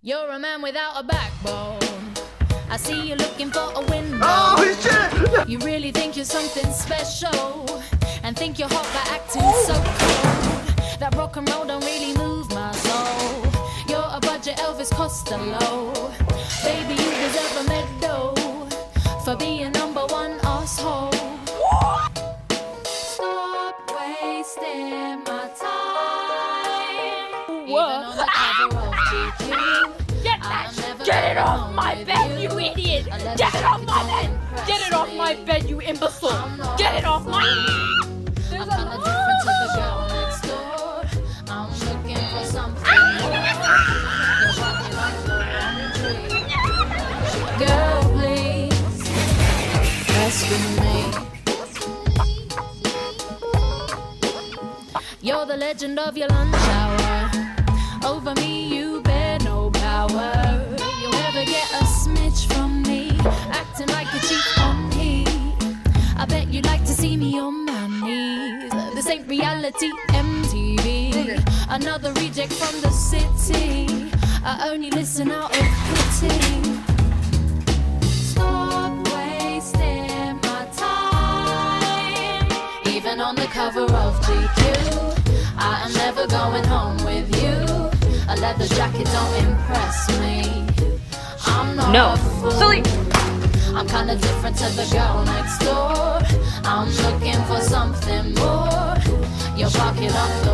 You're a man without a backbone. I see you looking for a window. Oh shit! You really think you're something special and think you're hot by acting so cold. That rock and roll don't really move my soul. You're a budget Elvis Costello. Baby, you deserve a medal for being number one asshole. Stop wasting my time. Even on the cover of GQ. Get it off my bed, you idiot! Get it off my bed! Get it off my bed, you imbecile! Get it off my... I'm kinda different to the girl next door. I'm looking for something more. You're walking on the wrong tree. Girl, please, rescue me. You're the legend of your lunch hour. Over me, you bear no power. You'll never get a smidge from me, acting like a cheap on me. I bet you'd like to see me on my knees. This ain't reality MTV. Another reject from the city. I only listen out of pity. Stop wasting my time. Even on the cover of GQ, I am never going home with you. A leather jacket don't impress me. I'm not a fool. Silly. I'm kinda different to the girl next door. I'm looking for something more. You're barking up the